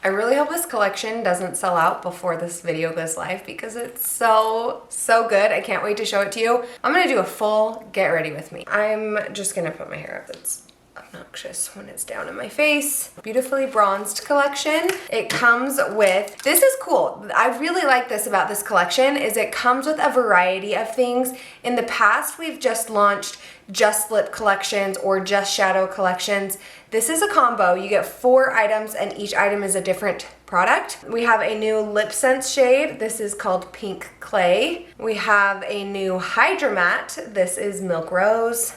I really hope this collection doesn't sell out before this video goes live because it's so good. I can't wait to show it to you. I'm gonna do a full get ready with me. I'm just gonna put my hair up. It's obnoxious when it's down in my face. Beautifully bronzed collection. It comes with, this is cool. I really like this about this collection is it comes with a variety of things. In the past, we've just launched just lip collections or just shadow collections. This is a combo. You get 4 items and each item is a different product. We have a new LipSense shade. This is called Pink Clay. We have a new HydraMatte. This is Milk Rose.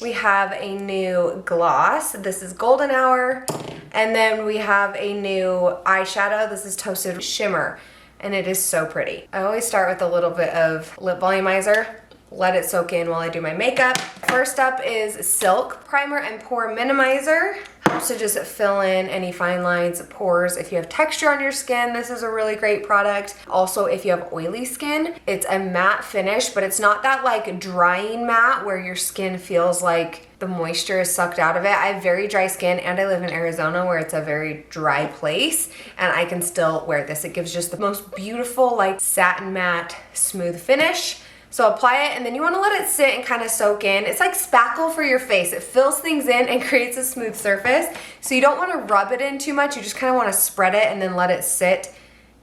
We have a new gloss. This is Golden Hour. And then we have a new eyeshadow. This is Toasted Shimmer. And it is so pretty. I always start with a little bit of lip volumizer. Let it soak in while I do my makeup. First up is Silk Primer and Pore Minimizer. Helps to just fill in any fine lines, pores. If you have texture on your skin, this is a really great product. Also, if you have oily skin, it's a matte finish, but it's not that like drying matte where your skin feels like the moisture is sucked out of it. I have very dry skin and I live in Arizona where it's a very dry place and I can still wear this. It gives just the most beautiful like satin matte smooth finish. So apply it and then you want to let it sit and kind of soak in. It's like spackle for your face. It fills things in and creates a smooth surface. So you don't want to rub it in too much. You just kind of want to spread it and then let it sit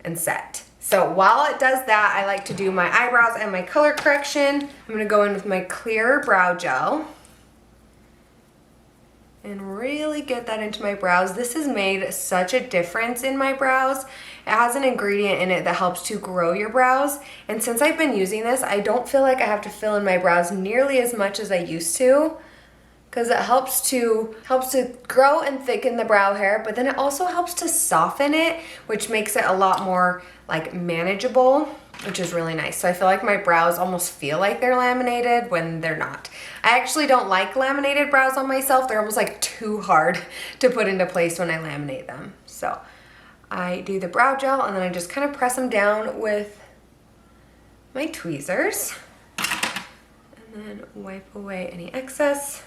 and set. So while it does that, I like to do my eyebrows and my color correction. I'm going to go in with my clear brow gel and really get that into my brows. This has made such a difference in my brows. It has an ingredient in it that helps to grow your brows. And since I've been using this, I don't feel like I have to fill in my brows nearly as much as I used to because it helps to grow and thicken the brow hair, but then it also helps to soften it, which makes it a lot more like manageable, which is really nice. So I feel like my brows almost feel like they're laminated when they're not. I actually don't like laminated brows on myself. They're almost like too hard to put into place when I laminate them. So I do the brow gel and then I just kind of press them down with my tweezers and then wipe away any excess.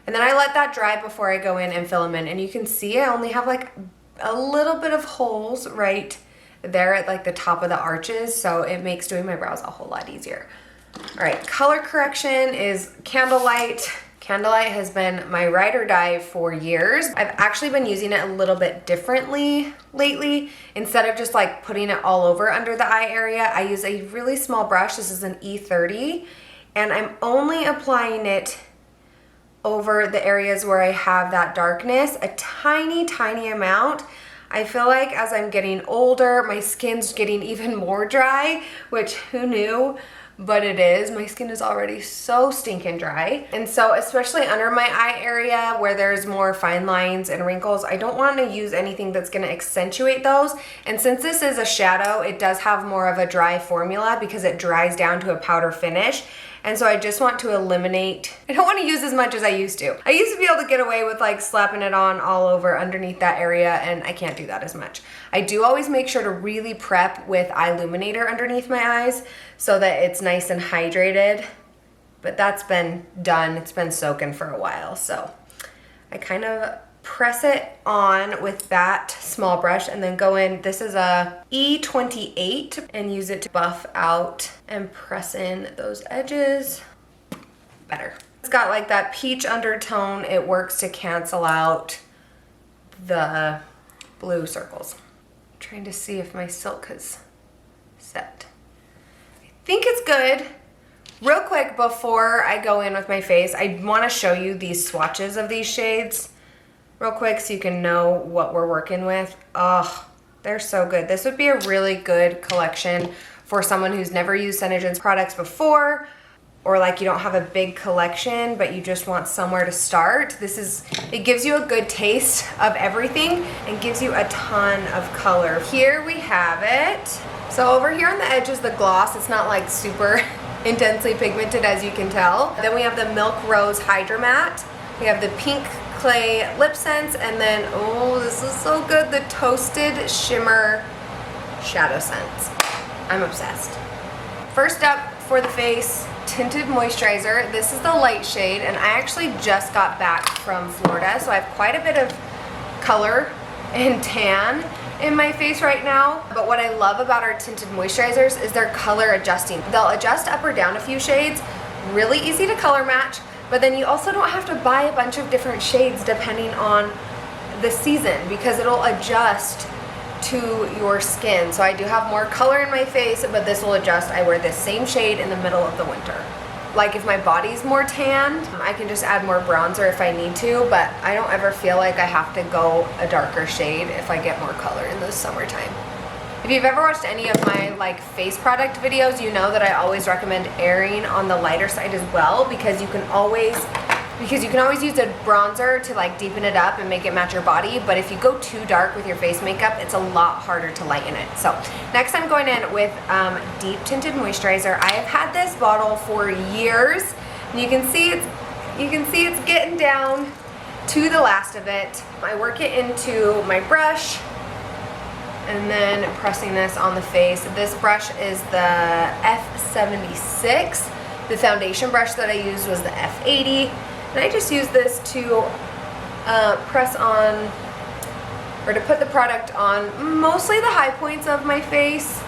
And then I let that dry before I go in and fill them in. And you can see I only have like a little bit of holes right there at like the top of the arches, so it makes doing my brows a whole lot easier. All right, color correction is Candlelight. Candlelight has been my ride or die for years. I've actually been using it a little bit differently lately. Instead of just like putting it all over under the eye area, I use a really small brush. This is an E30, and I'm only applying it over the areas where I have that darkness, a tiny amount. I feel like as I'm getting older, my skin's getting even more dry, which who knew? But it is. My skin is already so stinking dry. And so especially under my eye area where there's more fine lines and wrinkles, I don't want to use anything that's going to accentuate those. And since this is a shadow, it does have more of a dry formula because it dries down to a powder finish. And so I just want to eliminate, I don't want to use as much as I used to. I used to be able to get away with like slapping it on all over underneath that area, and I can't do that as much. I do always make sure to really prep with eye illuminator underneath my eyes so that it's nice and hydrated. But that's been done. It's been soaking for a while. So I kind of press it on with that small brush and then go in. This is a E28 and use it to buff out and press in those edges better. It's got like that peach undertone. It works to cancel out the blue circles. I'm trying to see if my silk has set. I think it's good. Real quick before I go in with my face, I want to show you these swatches of these shades real quick so you can know what we're working with. Oh, they're so good. This would be a really good collection for someone who's never used SeneGence products before, or like you don't have a big collection but you just want somewhere to start. It gives you a good taste of everything and gives you a ton of color. Here we have it. So over here on the edge is the gloss. It's not like super intensely pigmented as you can tell. Then we have the Milk Rose HydraMatte. We have the Pink Clay LipSense, and then, oh, this is so good, the Toasted Shimmer ShadowSense. I'm obsessed. First up for the face, tinted moisturizer. This is the light shade, and I actually just got back from Florida, so I have quite a bit of color and tan in my face right now. But what I love about our tinted moisturizers is they're color adjusting. They'll adjust up or down a few shades, really easy to color match, but then you also don't have to buy a bunch of different shades depending on the season because it'll adjust to your skin. So I do have more color in my face, but this will adjust. I wear this same shade in the middle of the winter. Like if my body's more tanned, I can just add more bronzer if I need to, but I don't ever feel like I have to go a darker shade if I get more color in the summertime. If you've ever watched any of my like face product videos, you know that I always recommend erring on the lighter side as well because you can always use a bronzer to like deepen it up and make it match your body, but if you go too dark with your face makeup, it's a lot harder to lighten it. So next I'm going in with deep tinted moisturizer. I have had this bottle for years, and you can see it's getting down to the last of it. I work it into my brush and then pressing this on the face. This brush is the F76. The foundation brush that I used was the F80. And I just use this to press on, or to put the product on mostly the high points of my face,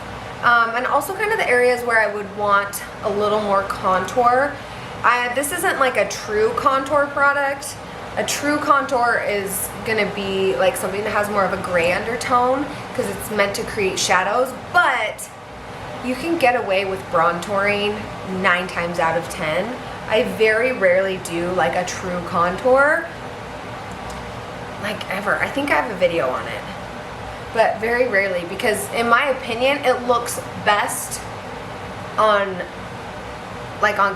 and also kind of the areas where I would want a little more contour. This isn't like a true contour product. A true contour is gonna be like something that has more of a gray undertone because it's meant to create shadows, but you can get away with bronzing 9 times out of 10. I very rarely do like a true contour, like ever. I think I have a video on it, but very rarely, because in my opinion, it looks best on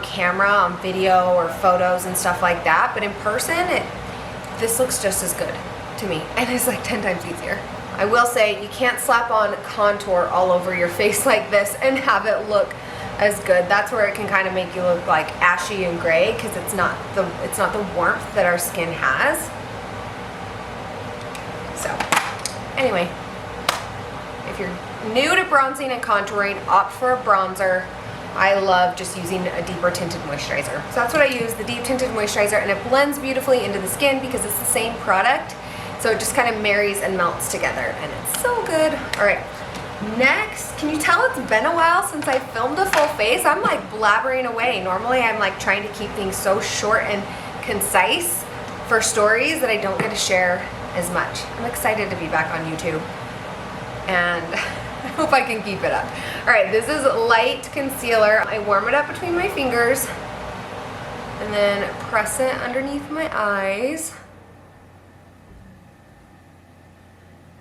camera, on video or photos and stuff like that. But in person, this looks just as good to me, and it's like 10 times easier. I will say you can't slap on contour all over your face like this and have it look as good. That's where it can kind of make you look like ashy and gray because it's not the warmth that our skin has. So anyway, if you're new to bronzing and contouring, opt for a bronzer. I love just using a deeper tinted moisturizer. So that's what I use, the deep tinted moisturizer, and it blends beautifully into the skin because it's the same product. So it just kind of marries and melts together, and it's so good. All right, next, can you tell it's been a while since I filmed a full face? I'm like blabbering away. Normally I'm like trying to keep things so short and concise for stories that I don't get to share as much. I'm excited to be back on YouTube, and I hope I can keep it up. All right, this is light concealer. I warm it up between my fingers and then press it underneath my eyes.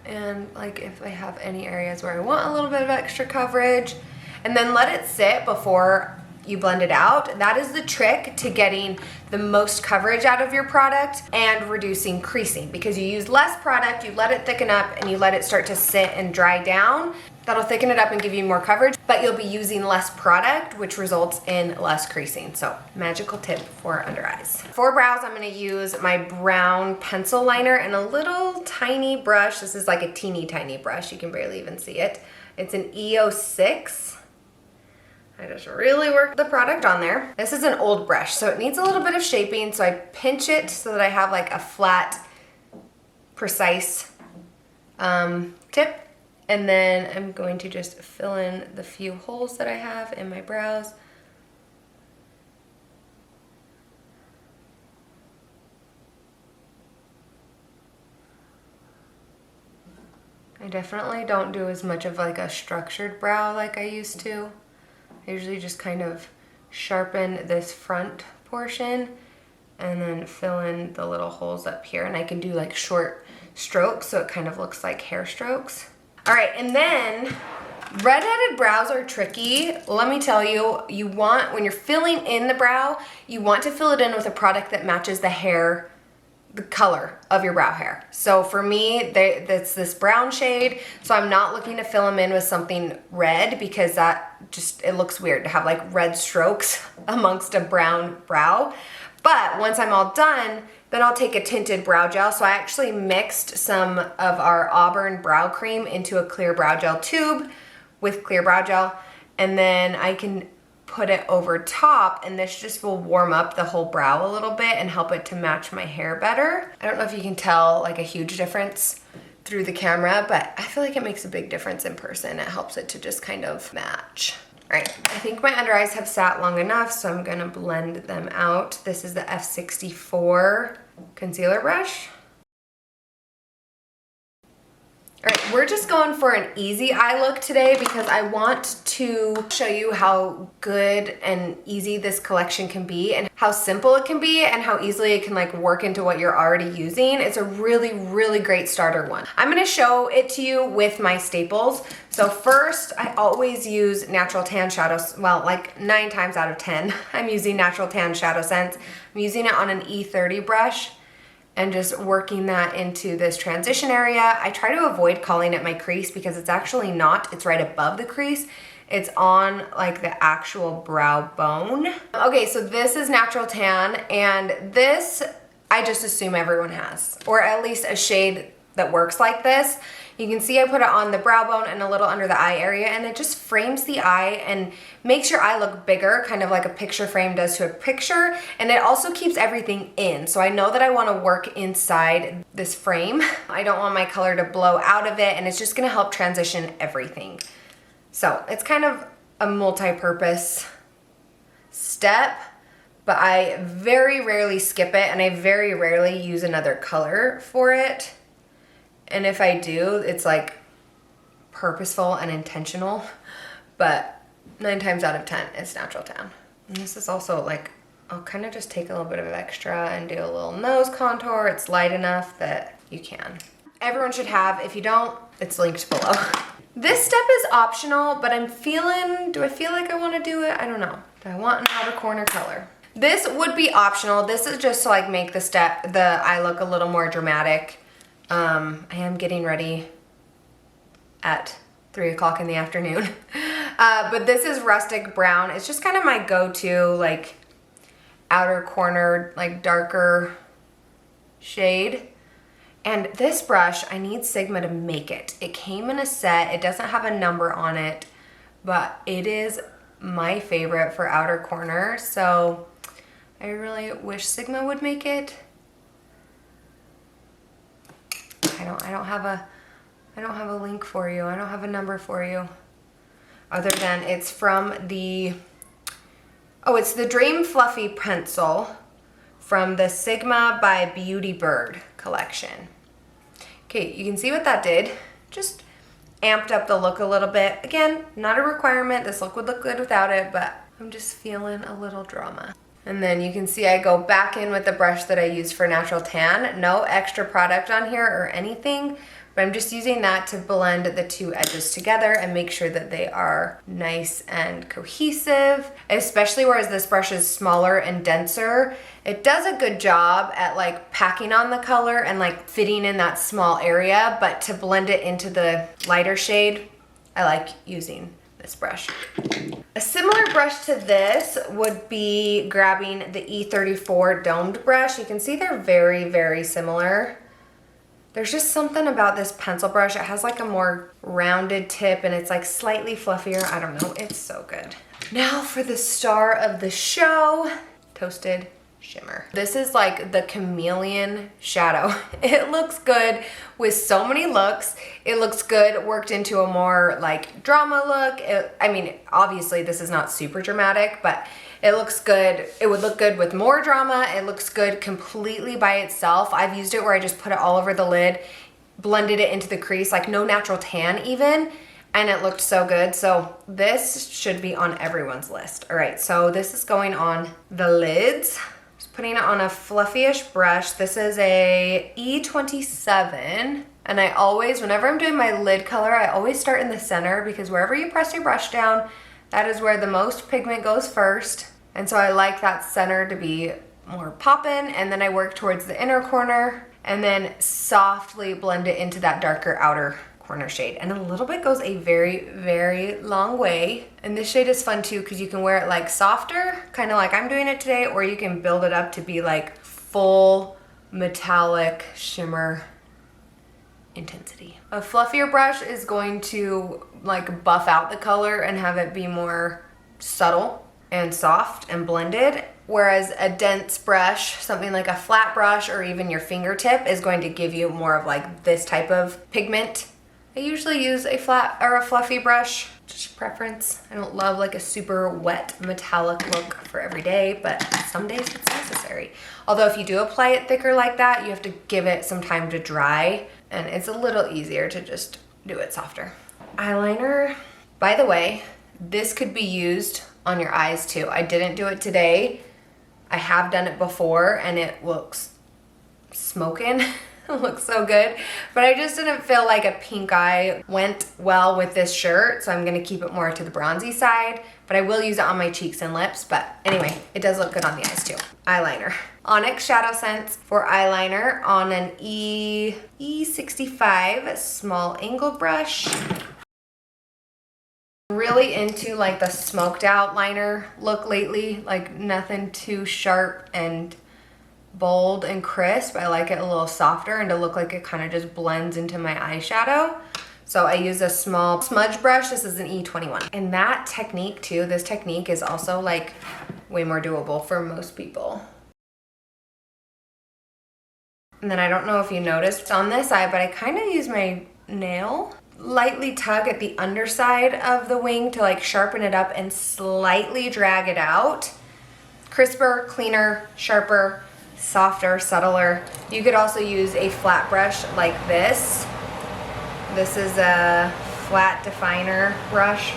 And like if I have any areas where I want a little bit of extra coverage, and then let it sit before you blend it out. That is the trick to getting the most coverage out of your product and reducing creasing, because you use less product, you let it thicken up, and you let it start to sit and dry down. That'll thicken it up and give you more coverage, but you'll be using less product, which results in less creasing. So magical tip for under eyes. For brows, I'm gonna use my brown pencil liner and a little tiny brush. This is like a teeny tiny brush. You can barely even see it. It's an EO6. I just really work the product on there. This is an old brush, so it needs a little bit of shaping, so I pinch it so that I have like a flat, precise tip. And then I'm going to just fill in the few holes that I have in my brows. I definitely don't do as much of like a structured brow like I used to. I usually just kind of sharpen this front portion and then fill in the little holes up here. And I can do like short strokes so it kind of looks like hair strokes. All right, and then redheaded brows are tricky. Let me tell you, you want, when you're filling in the brow, you want to fill it in with a product that matches the hair, the color of your brow hair. So for me, that's this brown shade, so I'm not looking to fill them in with something red because that just, it looks weird to have like red strokes amongst a brown brow. But once I'm all done, then I'll take a tinted brow gel. So I actually mixed some of our Auburn brow cream into a clear brow gel tube with clear brow gel, and then I can put it over top, and this just will warm up the whole brow a little bit and help it to match my hair better. I don't know if you can tell like a huge difference through the camera, but I feel like it makes a big difference in person. It helps it to just kind of match. All right, I think my under eyes have sat long enough, so I'm gonna blend them out. This is the F64 concealer brush. All right, we're just going for an easy eye look today because I want to show you how good and easy this collection can be and how simple it can be and how easily it can like work into what you're already using. It's a really, really great starter one. I'm gonna show it to you with my staples. So first, I always use Natural Tan Shadows. Well, like 9 times out of 10, I'm using Natural Tan ShadowSense. I'm using it on an E30 brush and just working that into this transition area. I try to avoid calling it my crease because it's actually not. It's right above the crease. It's on like the actual brow bone. Okay, so this is Natural Tan, and this I just assume everyone has, or at least a shade that works like this. You can see I put it on the brow bone and a little under the eye area, and it just frames the eye and makes your eye look bigger, kind of like a picture frame does to a picture, and it also keeps everything in. So I know that I want to work inside this frame. I don't want my color to blow out of it, and it's just going to help transition everything. So it's kind of a multi-purpose step, but I very rarely skip it, and I very rarely use another color for it. And if I do, it's like purposeful and intentional, but 9 times out of 10, it's Natural Tan. And this is also like, I'll kind of just take a little bit of extra and do a little nose contour. It's light enough that you can. Everyone should have. If you don't, it's linked below. This step is optional, but I'm feeling, do I feel like I want to do it? I don't know. Do I want an outer corner color? This would be optional. This is just to like make the eye look a little more dramatic. I am getting ready at 3 o'clock in the afternoon. But this is Rustic Brown. It's just kind of my go-to like outer corner, like darker shade. And this brush, I need Sigma to make it. It came in a set. It doesn't have a number on it, but it is my favorite for outer corner. So I really wish Sigma would make it. I don't have a link for you. I don't have a number for you. Other than it's from the, oh, it's the Dream Fluffy Pencil from the Sigma by Beauty Bird collection. Okay, you can see what that did. Just amped up the look a little bit. Again, not a requirement. This look would look good without it, but I'm just feeling a little drama. And then you can see I go back in with the brush that I used for Natural Tan. No extra product on here or anything, but I'm just using that to blend the two edges together and make sure that they are nice and cohesive, especially whereas this brush is smaller and denser. It does a good job at like packing on the color and like fitting in that small area, but to blend it into the lighter shade, I like using this brush. A similar brush to this would be grabbing the E34 domed brush. You can see they're very, very similar. There's just something about this pencil brush. It has like a more rounded tip and it's like slightly fluffier. I don't know, it's so good. Now for the star of the show, Toasted Shimmer. This is like the chameleon shadow. It looks good with so many looks. It looks good worked into a more like drama look. I mean, obviously this is not super dramatic, but it looks good. It would look good with more drama. It looks good completely by itself. I've used it where I just put it all over the lid, blended it into the crease, like no Natural Tan even, and it looked so good. So this should be on everyone's list. All right, so this is going on the lids. Putting it on a fluffy-ish brush. This is a E27, and I always, whenever I'm doing my lid color, I always start in the center because wherever you press your brush down, that is where the most pigment goes first. And so I like that center to be more poppin', and then I work towards the inner corner and then softly blend it into that darker outer corner shade. And a little bit goes a very, very long way. And this shade is fun too because you can wear it like softer, kind of like I'm doing it today, or you can build it up to be like full metallic shimmer intensity. A fluffier brush is going to like buff out the color and have it be more subtle and soft and blended, Whereas a dense brush, something like a flat brush or even your fingertip, is going to give you more of like this type of pigment. I usually use a flat or a fluffy brush, just preference. I don't love like a super wet metallic look for every day, but some days it's necessary. Although if you do apply it thicker like that, you have to give it some time to dry, and it's a little easier to just do it softer. Eyeliner, by the way, this could be used on your eyes too. I didn't do it today. I have done it before and it looks smoking. It looks so good, but I just didn't feel like a pink eye went well with this shirt, so I'm gonna keep it more to the bronzy side, but I will use it on my cheeks and lips. But anyway, it does look good on the eyes too. Eyeliner. Onyx ShadowSense for eyeliner on an E65 small angle brush. Really into like the smoked out liner look lately, like nothing too sharp and bold and crisp. I like it a little softer and to look like it kind of just blends into my eyeshadow. So I use a small smudge brush. This is an E21. And that technique too, this technique is also like way more doable for most people. And then I don't know if you noticed on this eye, but I kind of use my nail, lightly tug at the underside of the wing to like sharpen it up and slightly drag it out. Crisper, cleaner, sharper, softer, subtler. You could also use a flat brush like this. This is a flat definer brush.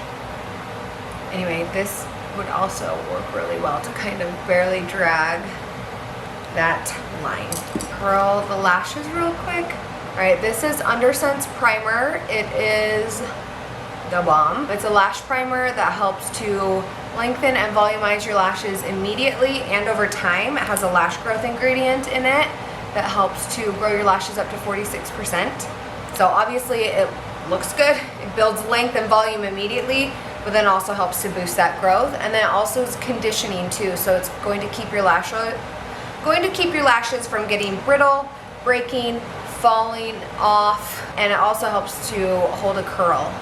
Anyway, this would also work really well to kind of barely drag that line. Curl the lashes real quick. All right, this is Undersense Primer. It is the bomb. It's a lash primer that helps to lengthen and volumize your lashes immediately and over time. It has a lash growth ingredient in it that helps to grow your lashes up to 46%. So obviously it looks good. It builds length and volume immediately, but then also helps to boost that growth. And then it also is conditioning too. So it's going to keep your lashes from getting brittle, breaking, falling off, and it also helps to hold a curl.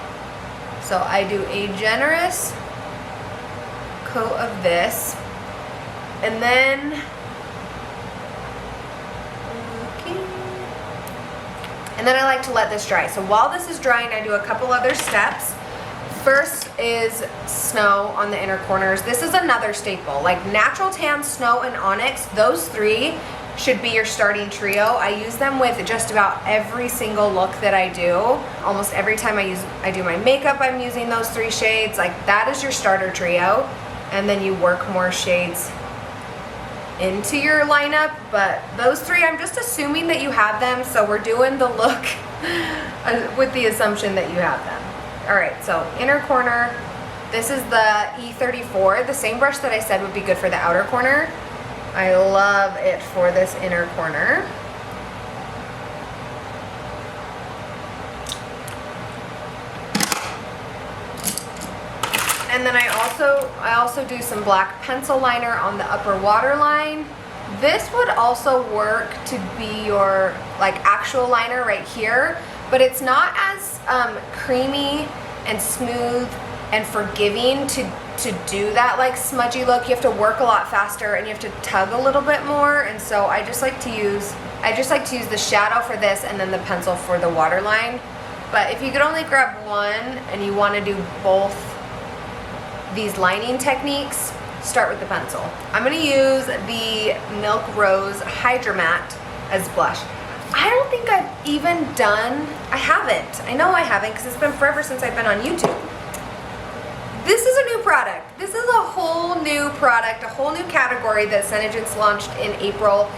So I do a generous coat of this, and then I like to let this dry. So while this is drying, I do a couple other steps. First is snow on the inner corners. This is another staple, like natural tan, snow, and onyx. Those three should be your starting trio. I use them with just about every single look that I do. Almost every time I do my makeup, I'm using those three shades. Like that is your starter trio. And then you work more shades into your lineup. But those three, I'm just assuming that you have them. So we're doing the look with the assumption that you have them. All right, so inner corner. This is the E34, the same brush that I said would be good for the outer corner. I love it for this inner corner. And then I also do some black pencil liner on the upper waterline. This would also work to be your like actual liner right here, but it's not as creamy and smooth and forgiving to do that like smudgy look. You have to work a lot faster and you have to tug a little bit more. And so I just like to use the shadow for this and then the pencil for the waterline. But if you could only grab one and you want to do both these lining techniques, start with the pencil. I'm going to use the Milk Rose HydraMatte as blush. I don't think I've even done, I haven't. I know I haven't because it's been forever since I've been on YouTube. This is a new product. This is a whole new product, a whole new category that ShadowSense launched in April.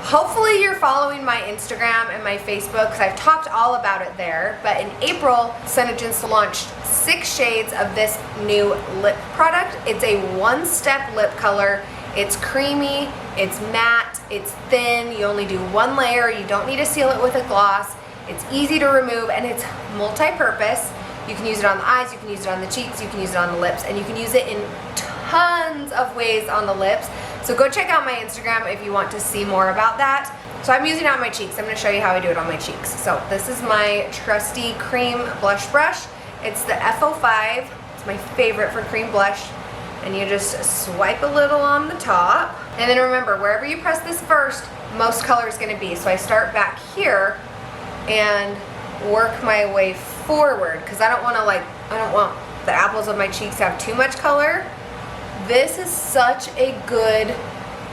Hopefully you're following my Instagram and my Facebook because I've talked all about it there. But in April, ShadowSense launched 6 shades of this new lip product. It's a one-step lip color. It's creamy, it's matte, it's thin. You only do one layer. You don't need to seal it with a gloss. It's easy to remove and it's multi-purpose. You can use it on the eyes, you can use it on the cheeks, you can use it on the lips, and you can use it in tons of ways on the lips. So go check out my Instagram if you want to see more about that. So I'm using it on my cheeks. I'm going to show you how I do it on my cheeks. So this is my trusty cream blush brush. It's the F05. It's my favorite for cream blush. And you just swipe a little on the top. And then remember, wherever you press this first, most color is gonna be. So I start back here and work my way forward because I don't want the apples of my cheeks to have too much color. This is such a good,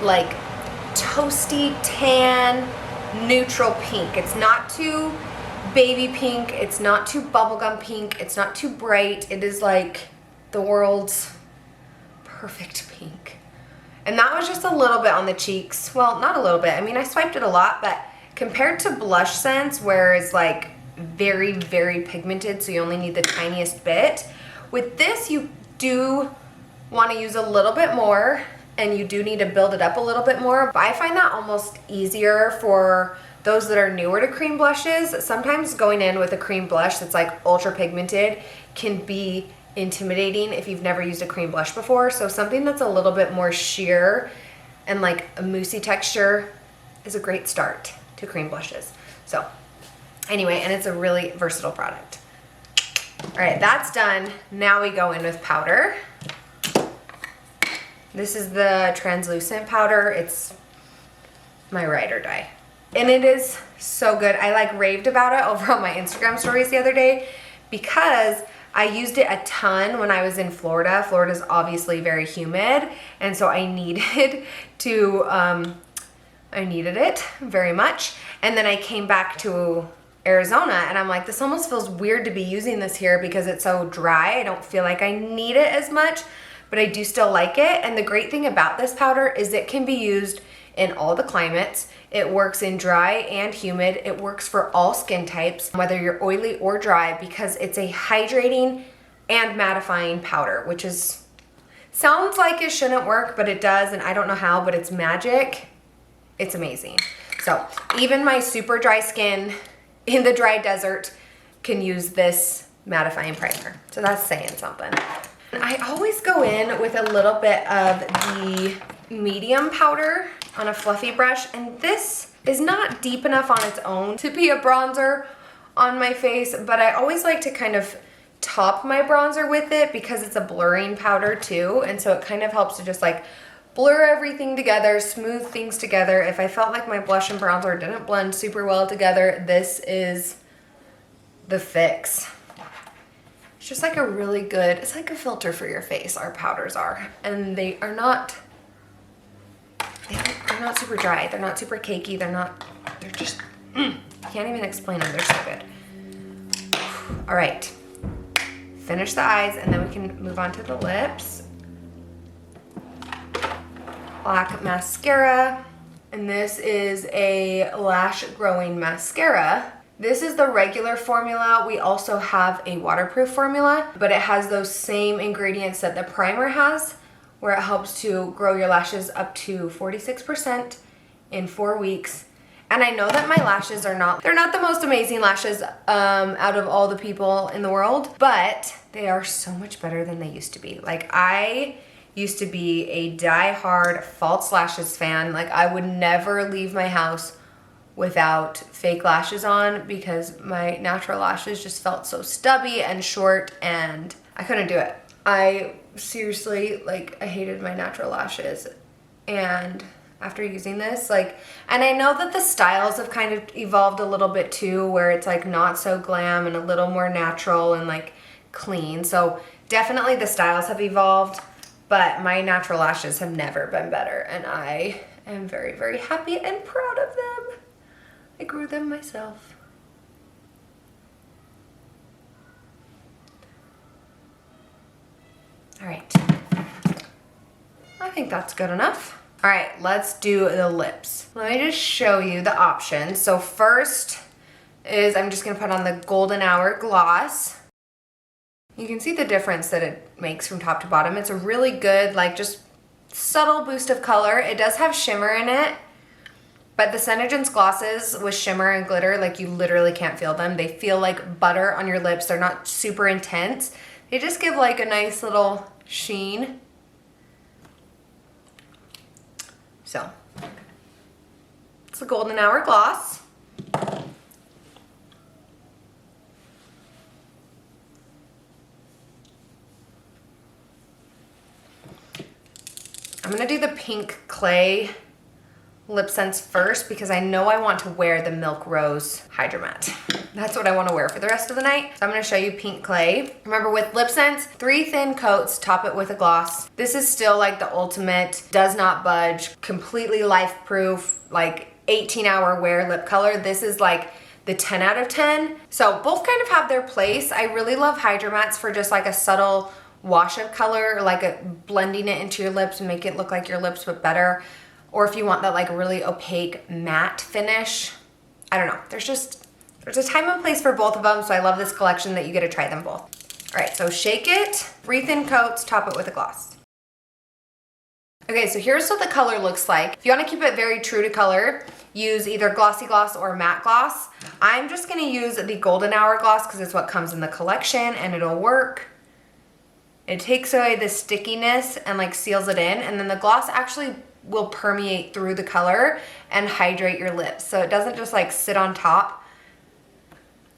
like, toasty tan neutral pink. It's not too baby pink, it's not too bubblegum pink, it's not too bright. It is like the world's perfect pink. And that was just a little bit on the cheeks. Well, not a little bit. I mean, I swiped it a lot, but compared to BlushSense, where it's like very, very pigmented, so you only need the tiniest bit, with this you do want to use a little bit more, and you do need to build it up a little bit more. But I find that almost easier for those that are newer to cream blushes. Sometimes going in with a cream blush that's like ultra pigmented can be intimidating if you've never used a cream blush before. So something that's a little bit more sheer and like a moussey texture is a great start to cream blushes. So anyway, and it's a really versatile product. All right, that's done. Now we go in with powder. This is the translucent powder. It's my ride or die. And it is so good. I like raved about it over on my Instagram stories the other day because I used it a ton when I was in Florida. Florida's obviously very humid, and so I needed to, I needed it very much. And then I came back to Arizona and I'm like, this almost feels weird to be using this here because it's so dry. I don't feel like I need it as much, but I do still like it. And the great thing about this powder is it can be used in all the climates. It works in dry and humid. It works for all skin types, whether you're oily or dry, because it's a hydrating and mattifying powder, which is, sounds like it shouldn't work, but it does, and I don't know how, but it's magic. It's amazing. So even my super dry skin in the dry desert can use this mattifying primer. So that's saying something. I always go in with a little bit of the medium powder on a fluffy brush, and this is not deep enough on its own to be a bronzer on my face, but I always like to kind of top my bronzer with it because it's a blurring powder too, and so it kind of helps to just like blur everything together, smooth things together. If I felt like my blush and bronzer didn't blend super well together, this is the fix. It's just like a really good, it's like a filter for your face, our powders are. And they are not, they're not super dry. They're not super cakey. They're just, I can't even explain them. They're so good. All right, finish the eyes and then we can move on to the lips. Black mascara, and this is a lash growing mascara. This is the regular formula. We also have a waterproof formula, but it has those same ingredients that the primer has, where it helps to grow your lashes up to 46% in 4 weeks. And I know that my lashes are they're not the most amazing lashes out of all the people in the world, but they are so much better than they used to be. Like, I used to be a die-hard false lashes fan. Like, I would never leave my house without fake lashes on because my natural lashes just felt so stubby and short and I couldn't do it. I seriously, like, I hated my natural lashes. And after using this, like, and I know that the styles have kind of evolved a little bit too, where it's like not so glam and a little more natural and like clean. So definitely the styles have evolved, but my natural lashes have never been better. And I am very, very happy and proud of them. I grew them myself. All right, I think that's good enough. All right, let's do the lips. Let me just show you the options. So first is I'm just gonna put on the Golden Hour Gloss. You can see the difference that it makes from top to bottom. It's a really good, like, just subtle boost of color. It does have shimmer in it, but the Senegence glosses with shimmer and glitter, like, you literally can't feel them. They feel like butter on your lips. They're not super intense. They just give like a nice little sheen. So, it's the Golden Hour Gloss. I'm gonna do the pink clay LipSense first because I know I want to wear the Milk Rose HydraMatte. That's what I want to wear for the rest of the night. So I'm going to show you pink clay. Remember, with LipSense, 3 thin coats, top it with a gloss. This is still like the ultimate, does not budge, completely life-proof, like 18-hour wear lip color. This is like the 10 out of 10. So both kind of have their place. I really love HydraMattes for just like a subtle wash of color, like blending it into your lips and make it look like your lips but better. Or if you want that like really opaque matte finish. I don't know. There's a time and place for both of them, so I love this collection that you get to try them both. All right, so shake it, 3 thin coats, top it with a gloss. Okay, so here's what the color looks like. If you want to keep it very true to color, use either glossy gloss or matte gloss. I'm just going to use the Golden Hour gloss because it's what comes in the collection and it'll work. It takes away the stickiness and like seals it in, and then the gloss actually will permeate through the color and hydrate your lips. So it doesn't just like sit on top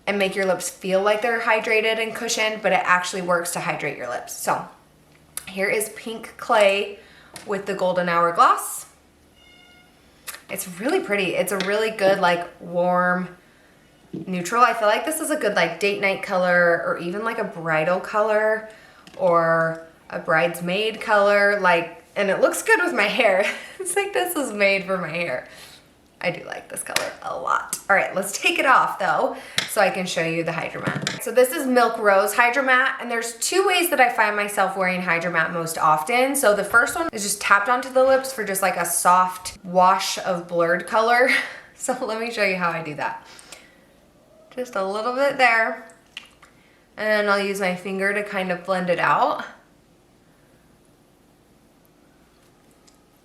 and make your lips feel like they're hydrated and cushioned, but it actually works to hydrate your lips. So here is pink clay with the Golden Hour gloss. It's really pretty. It's a really good like warm neutral. I feel like this is a good like date night color, or even like a bridal color or a bridesmaid color, like, and it looks good with my hair. It's like this was made for my hair. I do like this color a lot. All right, let's take it off though, so I can show you the HydraMatte. So this is Milk Rose HydraMatte, and there's 2 ways that I find myself wearing HydraMatte most often. So the first one is just tapped onto the lips for just like a soft wash of blurred color. So let me show you how I do that. Just a little bit there, and I'll use my finger to kind of blend it out.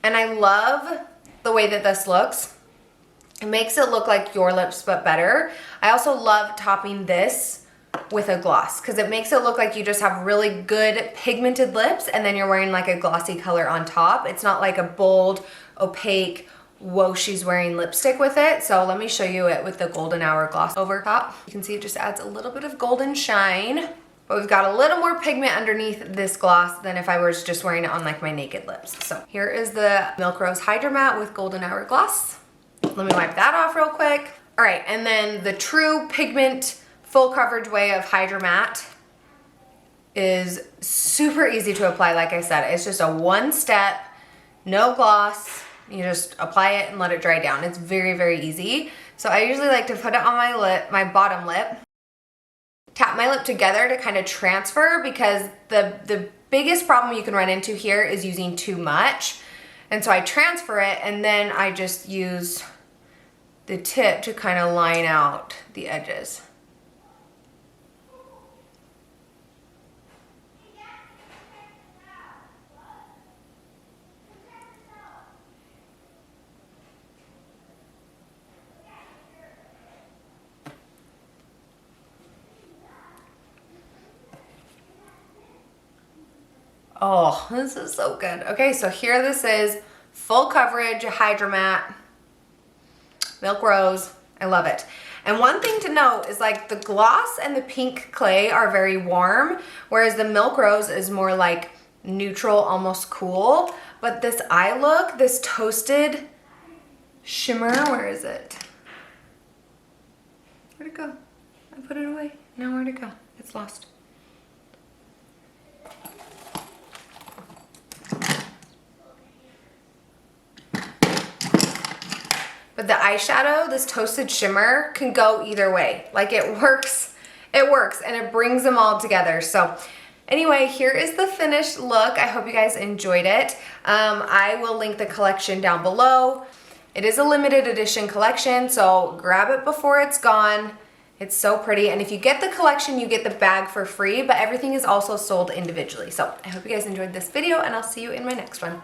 And I love the way that this looks. It makes it look like your lips, but better. I also love topping this with a gloss because it makes it look like you just have really good pigmented lips and then you're wearing like a glossy color on top. It's not like a bold, opaque, whoa, she's wearing lipstick with it. So let me show you it with the Golden Hour gloss over top. You can see it just adds a little bit of golden shine, but we've got a little more pigment underneath this gloss than if I was just wearing it on like my naked lips. So here is the Milk Rose HydraMatte with Golden Hour gloss. Let me wipe that off real quick. All right, and then the true pigment full coverage way of HydraMatte is super easy to apply. Like I said, it's just a 1-step, no gloss. You just apply it and let it dry down. It's very, very easy. So I usually like to put it on my lip, my bottom lip, tap my lip together to kind of transfer, because the biggest problem you can run into here is using too much. And so I transfer it and then I just use the tip to kind of line out the edges. Oh, this is so good. Okay, so here this is full coverage HydraMatte, Milk Rose. I love it. And one thing to note is like the gloss and the pink clay are very warm, whereas the Milk Rose is more like neutral, almost cool. But this eye look, this toasted shimmer, where is it? Where'd it go? I put it away. Now where'd it go? It's lost. But the eyeshadow, this toasted shimmer, can go either way. Like it works, and it brings them all together. So anyway, here is the finished look. I hope you guys enjoyed it. I will link the collection down below. It is a limited edition collection, so grab it before it's gone. It's so pretty, and if you get the collection, you get the bag for free, but everything is also sold individually. So I hope you guys enjoyed this video, and I'll see you in my next one.